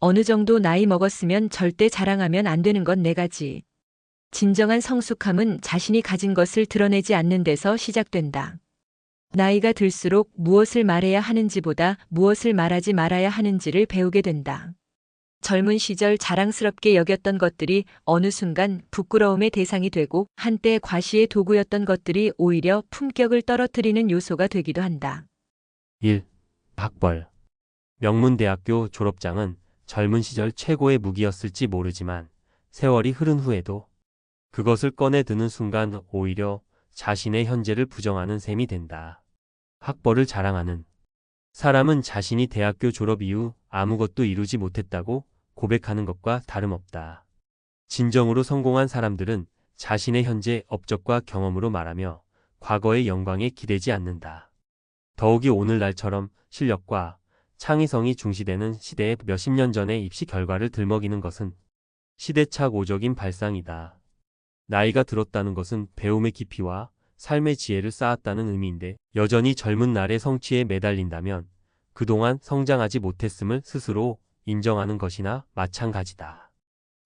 어느 정도 나이 먹었으면 절대 자랑하면 안 되는 건 네 가지. 진정한 성숙함은 자신이 가진 것을 드러내지 않는 데서 시작된다. 나이가 들수록 무엇을 말해야 하는지보다 무엇을 말하지 말아야 하는지를 배우게 된다. 젊은 시절 자랑스럽게 여겼던 것들이 어느 순간 부끄러움의 대상이 되고 한때 과시의 도구였던 것들이 오히려 품격을 떨어뜨리는 요소가 되기도 한다. 1. 학벌. 명문대학교 졸업장은 젊은 시절 최고의 무기였을지 모르지만 세월이 흐른 후에도 그것을 꺼내 드는 순간 오히려 자신의 현재를 부정하는 셈이 된다. 학벌을 자랑하는 사람은 자신이 대학교 졸업 이후 아무것도 이루지 못했다고 고백하는 것과 다름없다. 진정으로 성공한 사람들은 자신의 현재 업적과 경험으로 말하며 과거의 영광에 기대지 않는다. 더욱이 오늘날처럼 실력과 창의성이 중시되는 시대에 몇십 년 전의 입시 결과를 들먹이는 것은 시대착오적인 발상이다. 나이가 들었다는 것은 배움의 깊이와 삶의 지혜를 쌓았다는 의미인데 여전히 젊은 날의 성취에 매달린다면 그동안 성장하지 못했음을 스스로 인정하는 것이나 마찬가지다.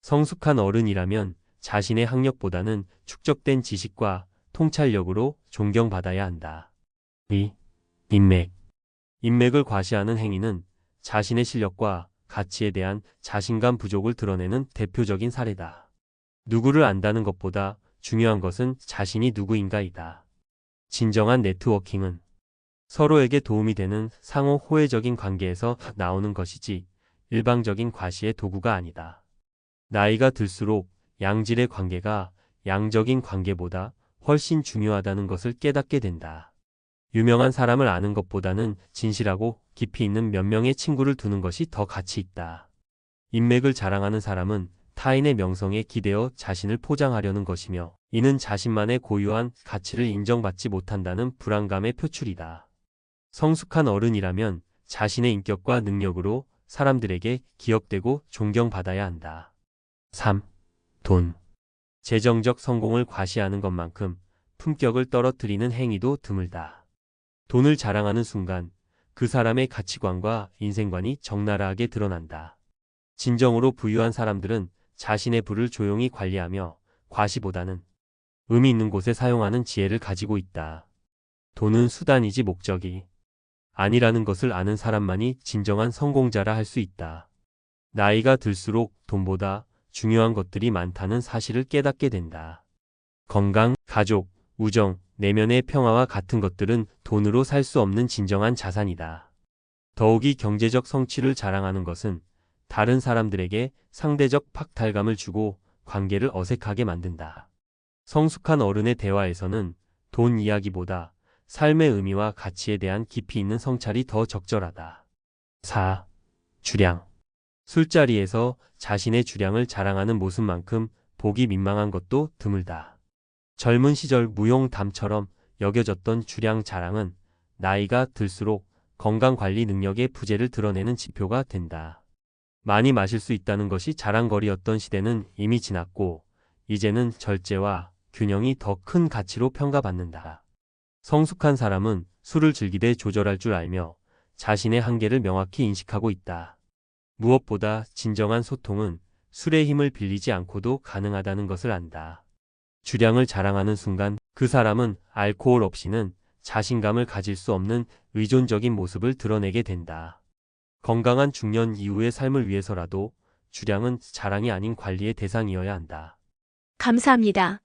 성숙한 어른이라면 자신의 학력보다는 축적된 지식과 통찰력으로 존경받아야 한다. 2. 인맥. 인맥을 과시하는 행위는 자신의 실력과 가치에 대한 자신감 부족을 드러내는 대표적인 사례다. 누구를 안다는 것보다 중요한 것은 자신이 누구인가이다. 진정한 네트워킹은 서로에게 도움이 되는 상호 호혜적인 관계에서 나오는 것이지 일방적인 과시의 도구가 아니다. 나이가 들수록 양질의 관계가 양적인 관계보다 훨씬 중요하다는 것을 깨닫게 된다. 유명한 사람을 아는 것보다는 진실하고 깊이 있는 몇 명의 친구를 두는 것이 더 가치 있다. 인맥을 자랑하는 사람은 타인의 명성에 기대어 자신을 포장하려는 것이며 이는 자신만의 고유한 가치를 인정받지 못한다는 불안감의 표출이다. 성숙한 어른이라면 자신의 인격과 능력으로 사람들에게 기억되고 존경받아야 한다. 3. 돈. 재정적 성공을 과시하는 것만큼 품격을 떨어뜨리는 행위도 드물다. 돈을 자랑하는 순간 그 사람의 가치관과 인생관이 적나라하게 드러난다. 진정으로 부유한 사람들은 자신의 부를 조용히 관리하며 과시보다는 의미 있는 곳에 사용하는 지혜를 가지고 있다. 돈은 수단이지 목적이 아니라는 것을 아는 사람만이 진정한 성공자라 할 수 있다. 나이가 들수록 돈보다 중요한 것들이 많다는 사실을 깨닫게 된다. 건강, 가족, 우정, 내면의 평화와 같은 것들은 돈으로 살 수 없는 진정한 자산이다. 더욱이 경제적 성취를 자랑하는 것은 다른 사람들에게 상대적 박탈감을 주고 관계를 어색하게 만든다. 성숙한 어른의 대화에서는 돈 이야기보다 삶의 의미와 가치에 대한 깊이 있는 성찰이 더 적절하다. 4. 주량. 술자리에서 자신의 주량을 자랑하는 모습만큼 보기 민망한 것도 드물다. 젊은 시절 무용담처럼 여겨졌던 주량 자랑은 나이가 들수록 건강관리 능력의 부재를 드러내는 지표가 된다. 많이 마실 수 있다는 것이 자랑거리였던 시대는 이미 지났고 이제는 절제와 균형이 더 큰 가치로 평가받는다. 성숙한 사람은 술을 즐기되 조절할 줄 알며 자신의 한계를 명확히 인식하고 있다. 무엇보다 진정한 소통은 술의 힘을 빌리지 않고도 가능하다는 것을 안다. 주량을 자랑하는 순간 그 사람은 알코올 없이는 자신감을 가질 수 없는 의존적인 모습을 드러내게 된다. 건강한 중년 이후의 삶을 위해서라도 주량은 자랑이 아닌 관리의 대상이어야 한다. 감사합니다.